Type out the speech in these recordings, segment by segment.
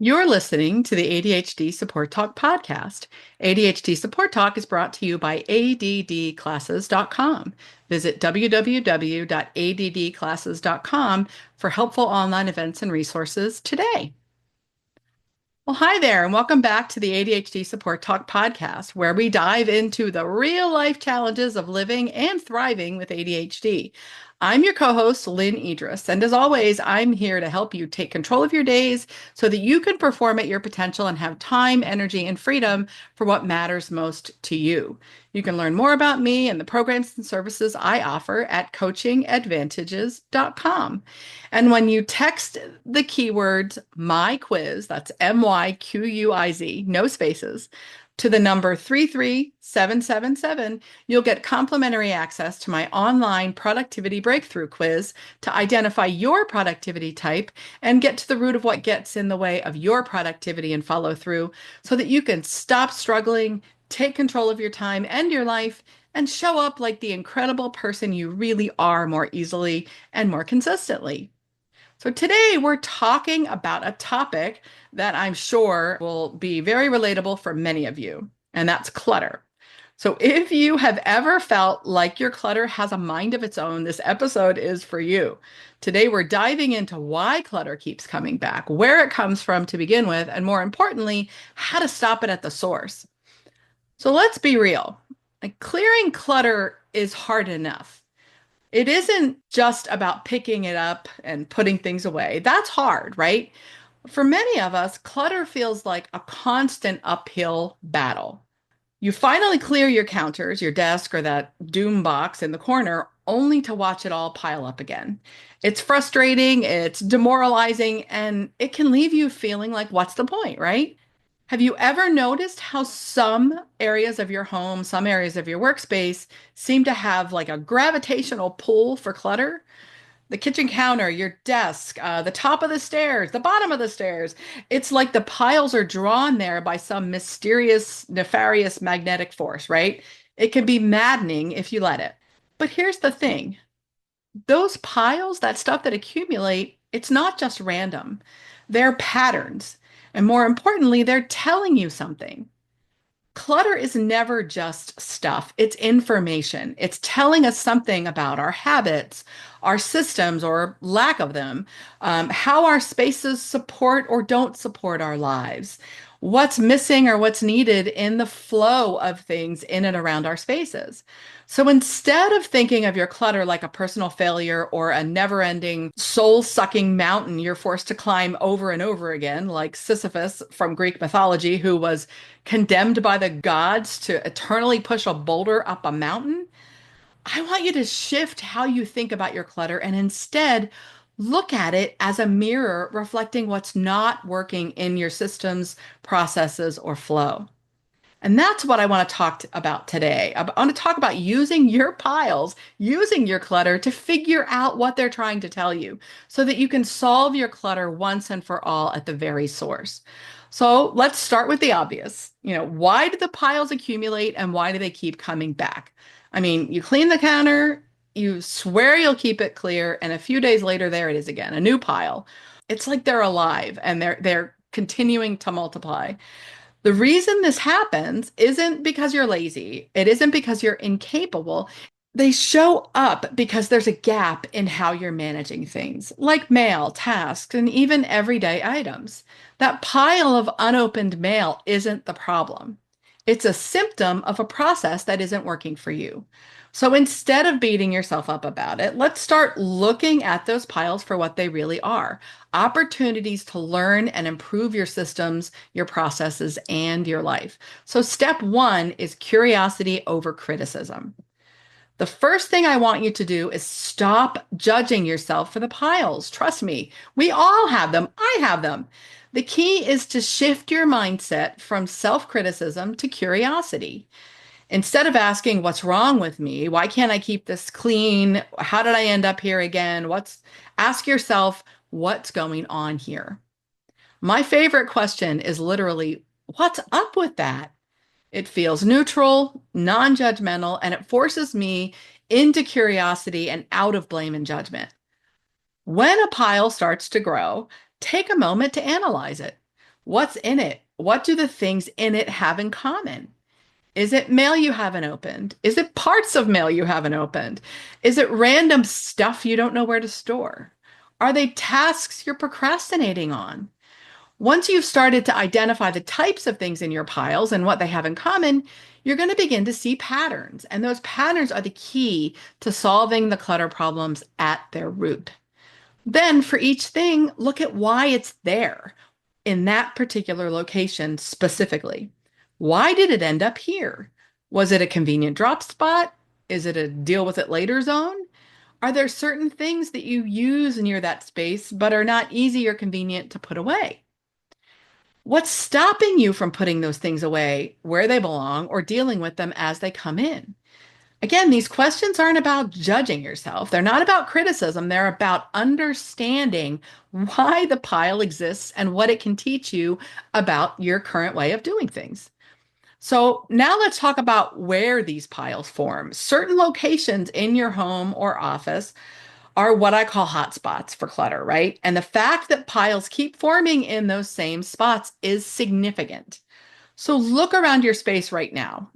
You're listening to the ADHD Support Talk podcast. ADHD Support Talk is brought to you by addclasses.com. Visit www.addclasses.com for helpful online events and resources today. Well, hi there, and welcome back to the ADHD Support Talk podcast, where we dive into the real life challenges of living and thriving with ADHD. I'm your co host, Lynne Edris, and as always, I'm here to help you take control of your days so that you can perform at your potential and have time, energy, and freedom for what matters most to you. You can learn more about me and the programs and services I offer at coachingadvantages.com. And when you text the keyword my quiz, that's MYQUIZ, no spaces, to the number 33777, you'll get complimentary access to my online productivity breakthrough quiz to identify your productivity type and get to the root of what gets in the way of your productivity and follow through so that you can stop struggling, take control of your time and your life, and show up like the incredible person you really are more easily and more consistently. So today we're talking about a topic that I'm sure will be very relatable for many of you, and that's clutter. So if you have ever felt like your clutter has a mind of its own, this episode is for you. Today we're diving into why clutter keeps coming back, where it comes from to begin with, and more importantly, how to stop it at the source. So let's be real. Like, clearing clutter is hard enough. It isn't just about picking it up and putting things away. That's hard, right? For many of us, clutter feels like a constant uphill battle. You finally clear your counters, your desk, or that doom box in the corner, only to watch it all pile up again. It's frustrating, it's demoralizing, and it can leave you feeling like, what's the point, right? Have you ever noticed how some areas of your home, some areas of your workspace seem to have like a gravitational pull for clutter? The kitchen counter, your desk, the top of the stairs, the bottom of the stairs. It's like the piles are drawn there by some mysterious, nefarious magnetic force, right? It can be maddening if you let it. But here's the thing, those piles, that stuff that accumulate, it's not just random. They're patterns. And more importantly, they're telling you something. Clutter is never just stuff, it's information. It's telling us something about our habits, our systems or lack of them, how our spaces support or don't support our lives, what's missing or what's needed in the flow of things in and around our spaces. So instead of thinking of your clutter like a personal failure or a never ending soul sucking mountain you're forced to climb over and over again, like Sisyphus from Greek mythology, who was condemned by the gods to eternally push a boulder up a mountain, I want you to shift how you think about your clutter and instead look at it as a mirror reflecting what's not working in your systems, processes, or flow. And that's what I want to talk about today. I want to talk about using your piles, using your clutter to figure out what they're trying to tell you so that you can solve your clutter once and for all at the very source. So let's start with the obvious. Why do the piles accumulate and why do they keep coming back? I mean, you clean the counter, you swear you'll keep it clear, and a few days later, there it is again, a new pile. It's like they're alive and they're continuing to multiply. The reason this happens isn't because you're lazy. It isn't because you're incapable. They show up because there's a gap in how you're managing things, like mail, tasks, and even everyday items. That pile of unopened mail isn't the problem. It's a symptom of a process that isn't working for you. So instead of beating yourself up about it, let's start looking at those piles for what they really are: opportunities to learn and improve your systems, your processes, and your life. So step one is curiosity over criticism. The first thing I want you to do is stop judging yourself for the piles. Trust me, we all have them. I have them. The key is to shift your mindset from self-criticism to curiosity. Instead of asking, what's wrong with me? Why can't I keep this clean? How did I end up here again? Ask yourself, what's going on here? My favorite question is literally, what's up with that? It feels neutral, non-judgmental, and it forces me into curiosity and out of blame and judgment. When a pile starts to grow, take a moment to analyze it. What's in it? What do the things in it have in common? Is it mail you haven't opened? Is it parts of mail you haven't opened? Is it random stuff you don't know where to store? Are they tasks you're procrastinating on? Once you've started to identify the types of things in your piles and what they have in common, you're going to begin to see patterns. And those patterns are the key to solving the clutter problems at their root. Then, for each thing, look at why it's there in that particular location specifically. Why did it end up here? Was it a convenient drop spot? Is it a deal with it later zone? Are there certain things that you use near that space but are not easy or convenient to put away? What's stopping you from putting those things away where they belong or dealing with them as they come in? Again, these questions aren't about judging yourself. They're not about criticism. They're about understanding why the pile exists and what it can teach you about your current way of doing things. So now let's talk about where these piles form. Certain locations in your home or office are what I call hotspots for clutter, right? And the fact that piles keep forming in those same spots is significant. So look around your space right now.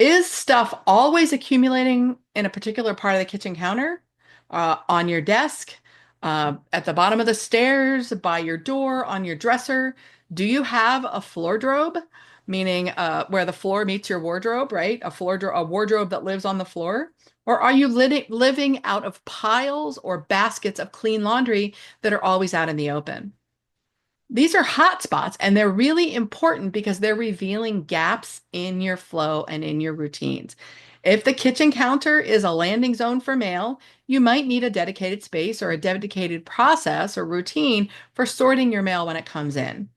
Is stuff always accumulating in a particular part of the kitchen counter, on your desk, at the bottom of the stairs, by your door, on your dresser? Do you have a floor drobe, meaning where the floor meets your wardrobe, right? A wardrobe that lives on the floor? Or are you living out of piles or baskets of clean laundry that are always out in the open? These are hot spots, and they're really important because they're revealing gaps in your flow and in your routines. If the kitchen counter is a landing zone for mail, you might need a dedicated space or a dedicated process or routine for sorting your mail when it comes in.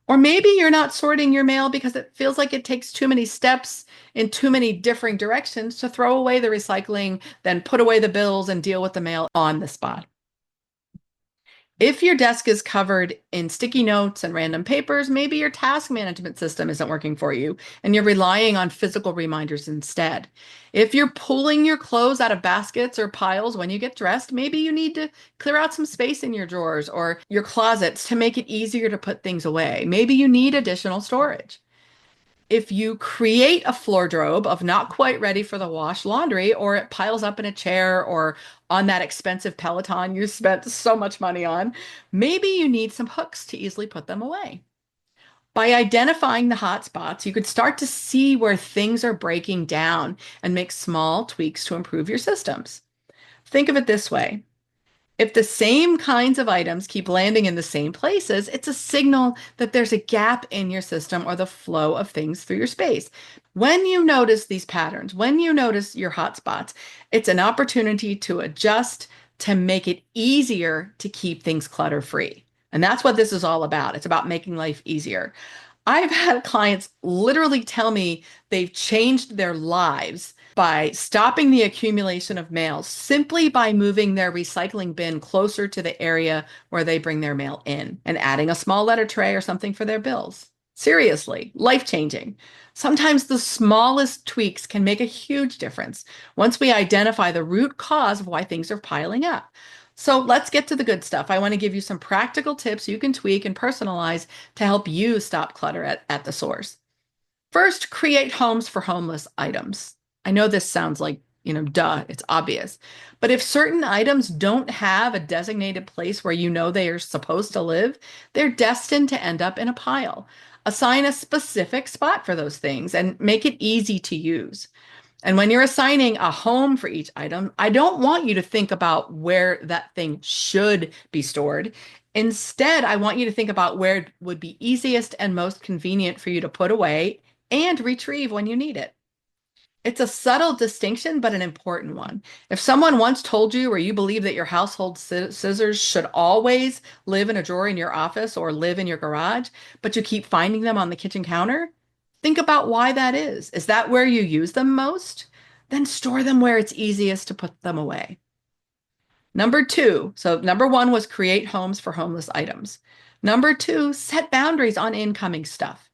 Or maybe you're not sorting your mail because it feels like it takes too many steps in too many different directions to throw away the recycling, then put away the bills and deal with the mail on the spot. If your desk is covered in sticky notes and random papers, maybe your task management system isn't working for you and you're relying on physical reminders instead. If you're pulling your clothes out of baskets or piles when you get dressed, maybe you need to clear out some space in your drawers or your closets to make it easier to put things away. Maybe you need additional storage. If you create a floor drobe of not quite ready for the wash laundry, or it piles up in a chair or on that expensive Peloton you spent so much money on, maybe you need some hooks to easily put them away. By identifying the hot spots, you could start to see where things are breaking down and make small tweaks to improve your systems. Think of it this way. If the same kinds of items keep landing in the same places, it's a signal that there's a gap in your system or the flow of things through your space. When you notice these patterns, when you notice your hotspots, it's an opportunity to adjust to make it easier to keep things clutter free. And that's what this is all about. It's about making life easier. I've had clients literally tell me they've changed their lives by stopping the accumulation of mail simply by moving their recycling bin closer to the area where they bring their mail in and adding a small letter tray or something for their bills. Seriously, life-changing. Sometimes the smallest tweaks can make a huge difference once we identify the root cause of why things are piling up. So let's get to the good stuff. I want to give you some practical tips you can tweak and personalize to help you stop clutter at the source. First, create homes for homeless items. I know this sounds like, duh, it's obvious. But if certain items don't have a designated place where you know they are supposed to live, they're destined to end up in a pile. Assign a specific spot for those things and make it easy to use. And when you're assigning a home for each item, I don't want you to think about where that thing should be stored. Instead, I want you to think about where it would be easiest and most convenient for you to put away and retrieve when you need it. It's a subtle distinction, but an important one. If someone once told you or you believe that your household scissors should always live in a drawer in your office or live in your garage, but you keep finding them on the kitchen counter, think about why that is. Is that where you use them most? Then store them where it's easiest to put them away. Number two, so number one was create homes for homeless items. Number two, set boundaries on incoming stuff.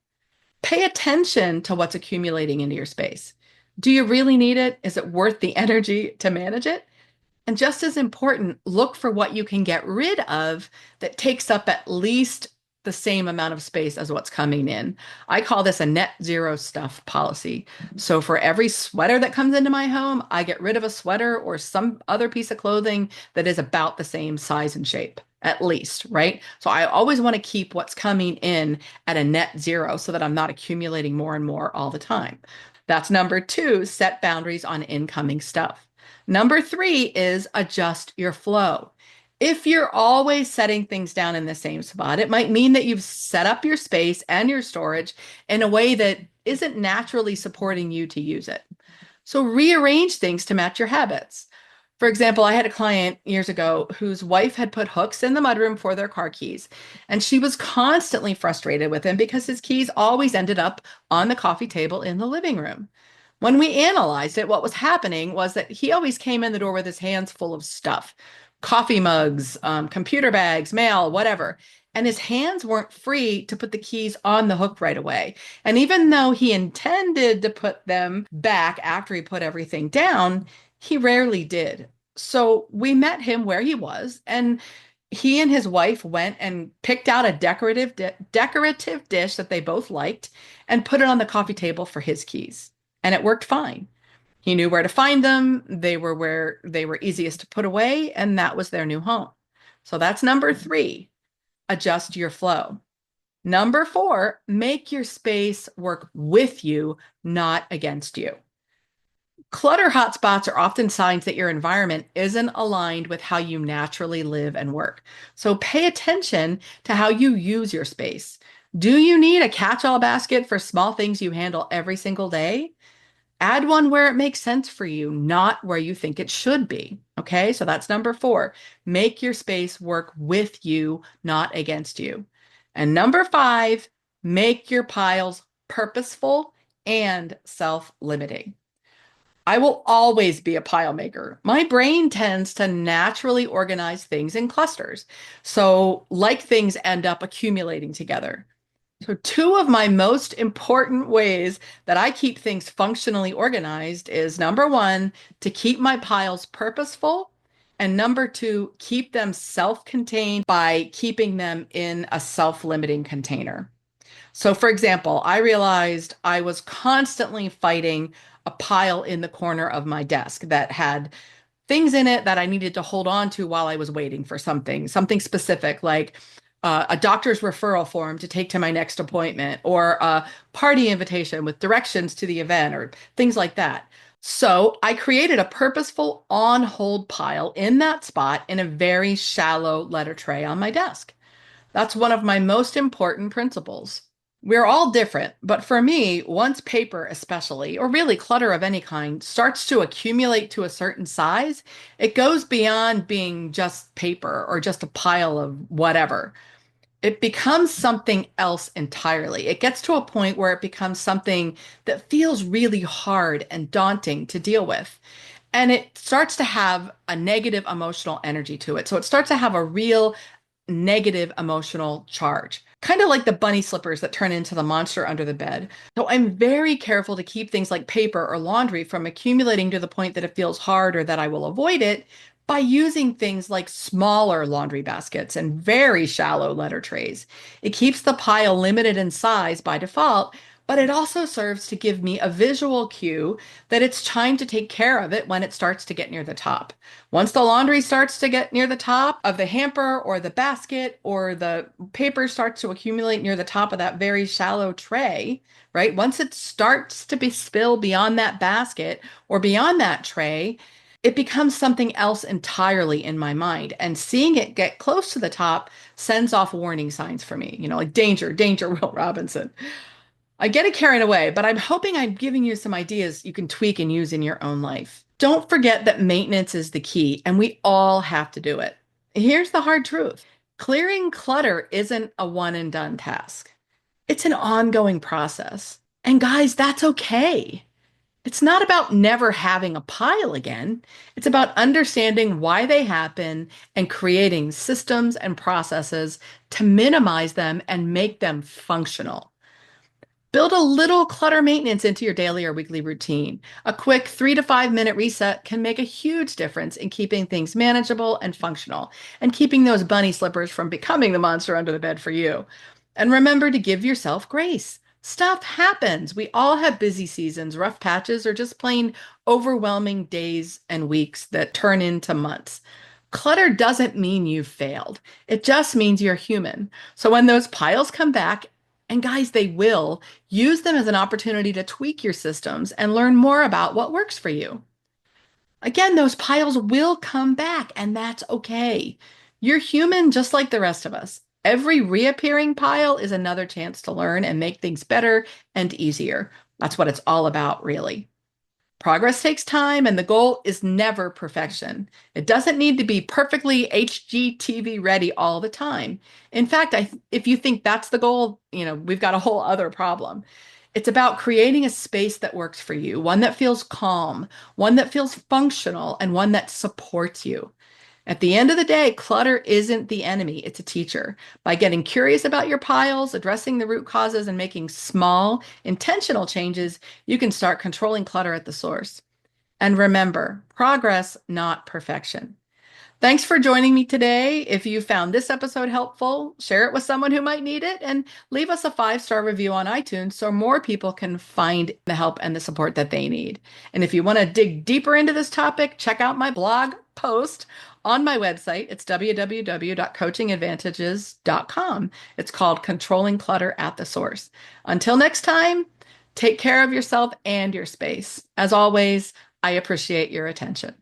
Pay attention to what's accumulating into your space. Do you really need it? Is it worth the energy to manage it? And just as important, look for what you can get rid of that takes up at least the same amount of space as what's coming in. I call this a net zero stuff policy. So for every sweater that comes into my home, I get rid of a sweater or some other piece of clothing that is about the same size and shape, at least, right? So I always want to keep what's coming in at a net zero so that I'm not accumulating more and more all the time. That's number two, set boundaries on incoming stuff. Number three is adjust your flow. If you're always setting things down in the same spot, it might mean that you've set up your space and your storage in a way that isn't naturally supporting you to use it. So rearrange things to match your habits. For example, I had a client years ago whose wife had put hooks in the mudroom for their car keys, and she was constantly frustrated with him because his keys always ended up on the coffee table in the living room. When we analyzed it, what was happening was that he always came in the door with his hands full of stuff, coffee mugs, computer bags, mail, whatever. And his hands weren't free to put the keys on the hook right away. And even though he intended to put them back after he put everything down, he rarely did. So we met him where he was, and he and his wife went and picked out a decorative dish that they both liked and put it on the coffee table for his keys. And it worked fine. He knew where to find them. They were where they were easiest to put away, and that was their new home. So that's number three, adjust your flow. Number four, make your space work with you, not against you. Clutter hotspots are often signs that your environment isn't aligned with how you naturally live and work. So pay attention to how you use your space. Do you need a catch-all basket for small things you handle every single day? Add one where it makes sense for you, not where you think it should be. Okay, so that's number four. Make your space work with you, not against you. And number five, make your piles purposeful and self-limiting. I will always be a pile maker. My brain tends to naturally organize things in clusters. So, like things end up accumulating together. So, two of my most important ways that I keep things functionally organized is number one, to keep my piles purposeful, and number two, keep them self-contained by keeping them in a self-limiting container. So, for example, I realized I was constantly fighting a pile in the corner of my desk that had things in it that I needed to hold on to while I was waiting for something specific, like a doctor's referral form to take to my next appointment, or a party invitation with directions to the event, or things like that. So I created a purposeful on hold pile in that spot in a very shallow letter tray on my desk. That's one of my most important principles. We're all different, but for me, once paper especially, or really clutter of any kind, starts to accumulate to a certain size, it goes beyond being just paper or just a pile of whatever. It becomes something else entirely. It gets to a point where it becomes something that feels really hard and daunting to deal with. And it starts to have a negative emotional energy to it. So it starts to have a real negative emotional charge, kind of like the bunny slippers that turn into the monster under the bed. So I'm very careful to keep things like paper or laundry from accumulating to the point that it feels hard or that I will avoid it by using things like smaller laundry baskets and very shallow letter trays. It keeps the pile limited in size by default, but it also serves to give me a visual cue that it's time to take care of it when it starts to get near the top. Once the laundry starts to get near the top of the hamper or the basket, or the paper starts to accumulate near the top of that very shallow tray, right? Once it starts to be spill beyond that basket or beyond that tray, it becomes something else entirely in my mind. And seeing it get close to the top sends off warning signs for me, like danger, danger, Will Robinson. I get it carried away, but I'm hoping I'm giving you some ideas you can tweak and use in your own life. Don't forget that maintenance is the key, and we all have to do it. Here's the hard truth. Clearing clutter isn't a one and done task. It's an ongoing process. And guys, that's okay. It's not about never having a pile again. It's about understanding why they happen and creating systems and processes to minimize them and make them functional. Build a little clutter maintenance into your daily or weekly routine. A quick 3 to 5 minute reset can make a huge difference in keeping things manageable and functional, and keeping those bunny slippers from becoming the monster under the bed for you. And remember to give yourself grace. Stuff happens. We all have busy seasons, rough patches, or just plain overwhelming days and weeks that turn into months. Clutter doesn't mean you've failed. It just means you're human. So when those piles come back, and guys, they will, use them as an opportunity to tweak your systems and learn more about what works for you. Again, those piles will come back, and that's okay. You're human just like the rest of us. Every reappearing pile is another chance to learn and make things better and easier. That's what it's all about, really. Progress takes time, and the goal is never perfection. It doesn't need to be perfectly HGTV ready all the time. In fact, if you think that's the goal, we've got a whole other problem. It's about creating a space that works for you, one that feels calm, one that feels functional, and one that supports you. At the end of the day, clutter isn't the enemy, it's a teacher. By getting curious about your piles, addressing the root causes, and making small, intentional changes, you can start controlling clutter at the source. And remember, progress, not perfection. Thanks for joining me today. If you found this episode helpful, share it with someone who might need it and leave us a 5-star review on iTunes so more people can find the help and the support that they need. And if you want to dig deeper into this topic, check out my blog post on my website. It's www.coachingadvantages.com. It's called Controlling Clutter at the Source. Until next time, take care of yourself and your space. As always, I appreciate your attention.